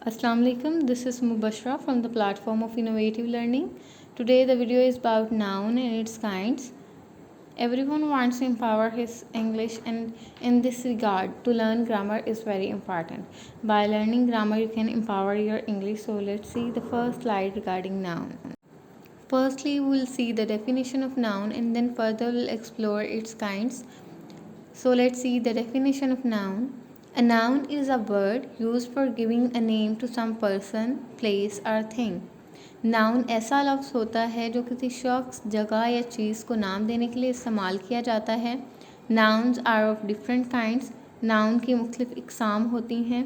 Assalamu alaikum. This is Mubashra from the platform of Innovative Learning. Today the video is about noun and its kinds. Everyone wants to empower his English, and in this regard to learn grammar is very important. By learning grammar you can empower your English. So let's see the first slide regarding noun. Firstly, we will see the definition of noun and then further we'll explore its kinds. So let's see the definition of noun. A noun is a word used for giving a name to some person, place or thing. Noun ऐसा लफ्ज़ होता है जो किसी शख्स, जगह या चीज़ को नाम देने के लिए इस्तेमाल किया जाता है. Nouns are of different kinds. Noun की मुख्तलिफ इकसाम होती हैं.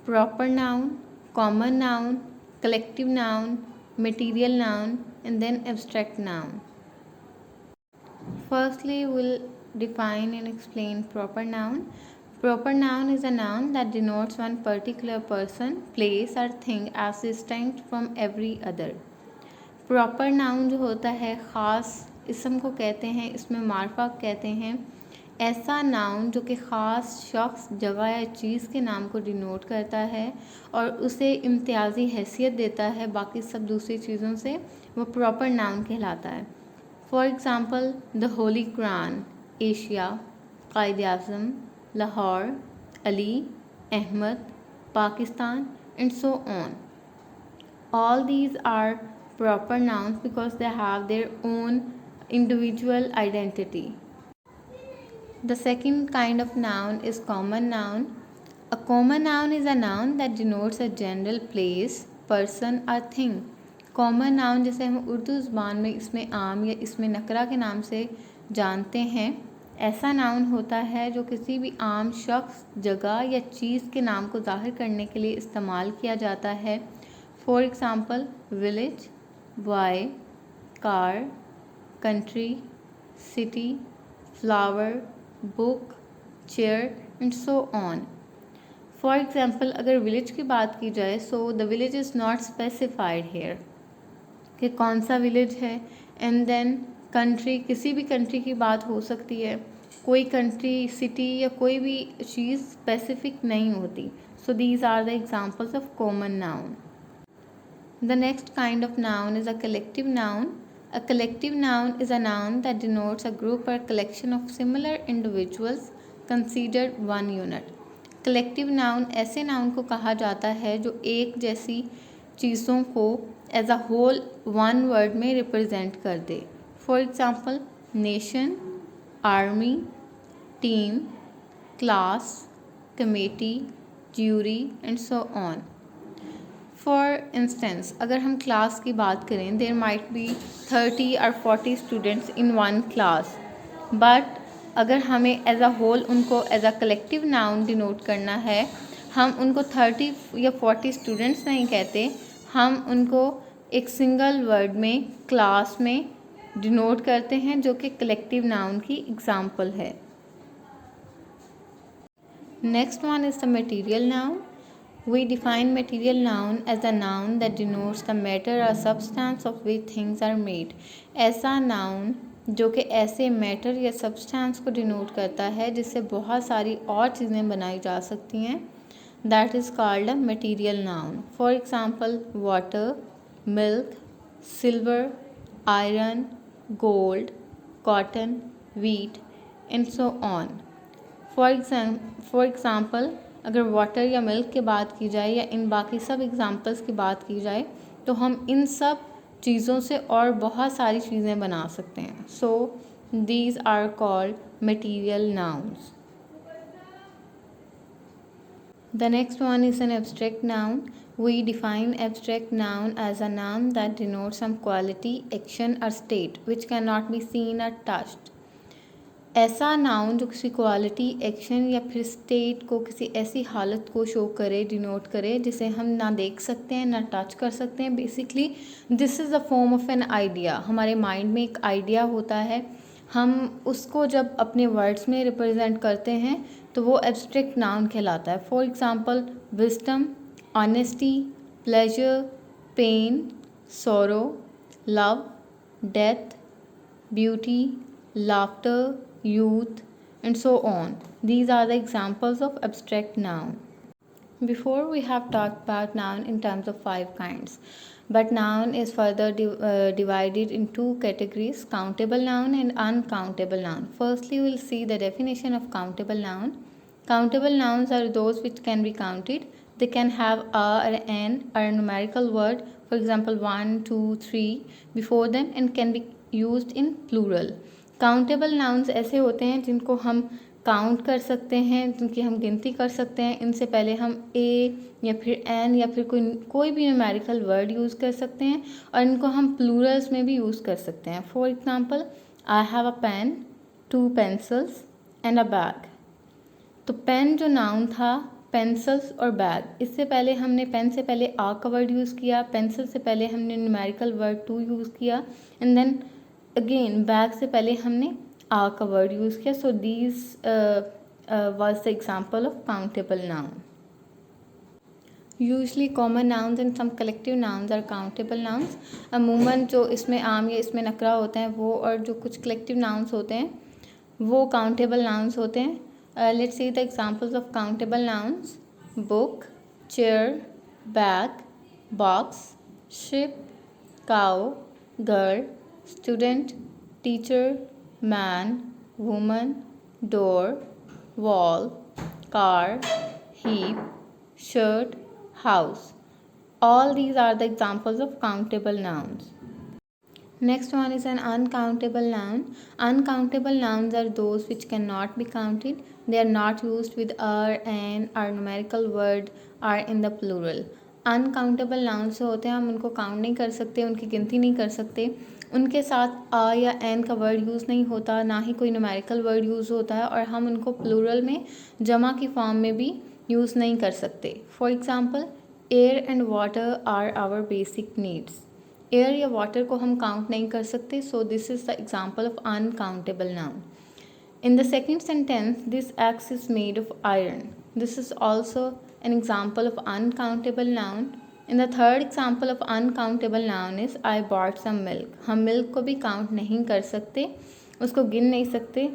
Proper noun, common noun, collective noun, material noun and then abstract noun. Firstly, we'll define and explain proper noun. Proper noun is a noun that denotes one particular person, place or thing as distinct from every other. Proper noun जो होता है ख़ास इसम को कहते हैं, इसमें मार्फा कहते हैं. ऐसा नाउन जो कि ख़ास शख्स, जगह या चीज़ के नाम को डिनोट करता है और उसे इम्तियाज़ी हैसियत देता है बाकी सब दूसरी चीज़ों से, वो प्रॉपर नाउन कहलाता है. For example, the Holy Quran, Asia, Qaid-e-Azam, Lahore, Ali, Ahmed, Pakistan, and so on. All these are proper nouns because they have their own individual identity. The second kind of noun is common noun. A common noun is a noun that denotes a general place, person or thing. Common noun जैसे हम उर्दू ज़बान में इसमें आम या इसमें नकरा के नाम से जानते हैं, ऐसा नाउन होता है जो किसी भी आम शख्स, जगह या चीज़ के नाम को ज़ाहिर करने के लिए इस्तेमाल किया जाता है. For example, village, boy, car, country, city, flower, book, chair and so on. For example, अगर विलेज की बात की जाए, so the village is not specified here कि कौन सा विलेज है. एंड देन कंट्री, किसी भी कंट्री की बात हो सकती है, कोई कंट्री, सिटी या कोई भी चीज़ स्पेसिफिक नहीं होती. So these are the examples of common noun. The next kind of noun is a collective noun. A collective noun is a noun that denotes a group or collection of similar individuals considered one unit. Collective noun ऐसे noun को कहा जाता है जो एक जैसी चीज़ों को as a whole one word में रिप्रेजेंट कर दे. For example, nation, army, team, class, committee, jury and so on. For instance, अगर हम क्लास की बात करें, देयर माइट बी 30 और 40 students in one class, but अगर हमें एज अ होल उनको as a collective noun denote करना है, हम उनको 30 या 40 स्टूडेंट्स नहीं कहते, हम उनको एक सिंगल वर्ड में, क्लास में डिनोट करते हैं, जो कि कलेक्टिव नाउन की एग्जाम्पल है. Next one is the material noun. We define material noun as a noun that denotes the matter or substance of which things are made. ऐसा noun जो कि ऐसे matter या substance को denote करता है जिससे बहुत सारी और चीज़ें बनाई जा सकती हैं, that is called a material noun. For example, water, milk, silver, iron, gold, cotton, wheat and so on. For example, अगर वाटर या मिल्क की बात की जाए या इन बाकी सब एग्जांपल्स की बात की जाए, तो हम इन सब चीज़ों से और बहुत सारी चीज़ें बना सकते हैं. So these are called material nouns. The next one is an abstract noun. We define abstract noun as a noun that denotes some quality, action or state which cannot be seen or touched. ऐसा noun जो किसी quality, action या फिर state को, किसी ऐसी हालत को शो करे, डिनोट करे जिसे हम ना देख सकते हैं ना टच कर सकते हैं. Basically this is a form of an idea. हमारे माइंड में एक आइडिया होता है, हम उसको जब अपने वर्ड्स में रिप्रेजेंट करते हैं तो वो एब्स्ट्रैक्ट नाउन कहलाता है. For example, wisdom, honesty, pleasure, pain, sorrow, love, death, beauty, laughter, youth and so on. These are the examples of abstract noun. Before we have talked about noun in terms of 5 kinds, but noun is further divided in 2 categories: countable noun and uncountable noun. Firstly, we will see the definition of countable noun. Countable nouns are those which can be counted. They can have a or an or a numerical word, for example 1, 2, 3 before them, and can be used in plural. Countable nouns ऐसे होते हैं जिनको हम count कर सकते हैं, जिनकी हम गिनती कर सकते हैं. इनसे पहले हम ए या फिर एन या फिर कोई भी न्यूमेरिकल वर्ड यूज़ कर सकते हैं, और इनको हम प्लूरल्स में भी यूज़ कर सकते हैं. For example, I have a pen, 2 pencils and a bag. तो पेन जो नाउन था, पेंसिल्स और बैग, इससे पहले हमने पेन से पहले आ का वर्ड यूज़ किया, पेंसिल से पहले हमने न्यूमेरिकल वर्ड 2 यूज़ किया, एंड देन अगेन बैग से पहले हमने आ का वर्ड यूज़ किया. So these was the example of countable noun. Usually common nouns and some collective nouns are countable nouns. अमूमन जो इसमें आम या इसमें नकरा होते हैं वो, और जो कुछ कलेक्टिव नाउन्स होते हैं वो काउंटेबल नाउन्स होते हैं. Let's see the examples of countable nouns: book, chair, bag, box, ship, cow, girl, student, teacher, man, woman, door, wall, car, heap, shirt, house. All these are the examples of countable nouns. Next one is an uncountable noun. Uncountable nouns are those which cannot be counted. They are not used with or, an, or numerical word, are in the plural. Uncountable nouns होते हैं, हम उनको count नहीं कर सकते, उनकी गिनती नहीं कर सकते. उनके साथ आ या एन का वर्ड यूज़ नहीं होता, ना ही कोई न्यूमेरिकल वर्ड यूज़ होता है, और हम उनको प्लूरल में जमा की फॉर्म में भी यूज़ नहीं कर सकते. For example, air and water are our basic needs. Air या वाटर को हम काउंट नहीं कर सकते. So this is the example of uncountable noun. In the second sentence, this axe is made of iron. This is also an example of uncountable noun. In the third example of uncountable noun is I bought some milk. हम milk को भी count नहीं कर सकते, उसको गिन नहीं सकते.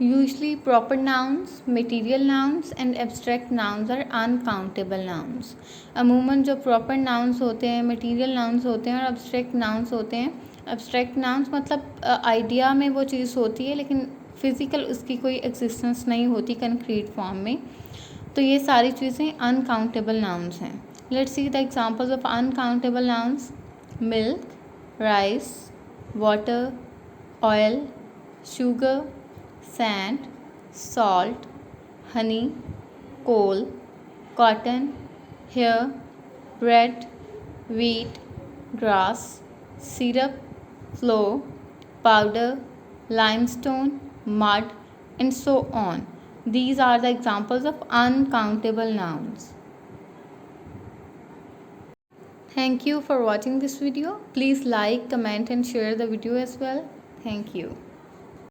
Usually proper nouns, material nouns and abstract nouns are uncountable nouns. अमूमन जो proper nouns होते हैं, material nouns होते हैं और abstract nouns होते हैं. abstract nouns मतलब आइडिया में वो चीज़ होती है, लेकिन फिज़िकल उसकी कोई एग्जिस्टेंस नहीं होती कंक्रीट फॉर्म में. तो ये सारी चीज़ें अनकाउंटेबल नाउन्स हैं. Let's see the examples of uncountable nouns: milk, rice, water, oil, sugar, sand, salt, honey, coal, cotton, hair, bread, wheat, grass, syrup, flour, powder, limestone, mud, and so on. These are the examples of uncountable nouns. Thank you for watching this video. Please like, comment, and share the video as well. Thank you.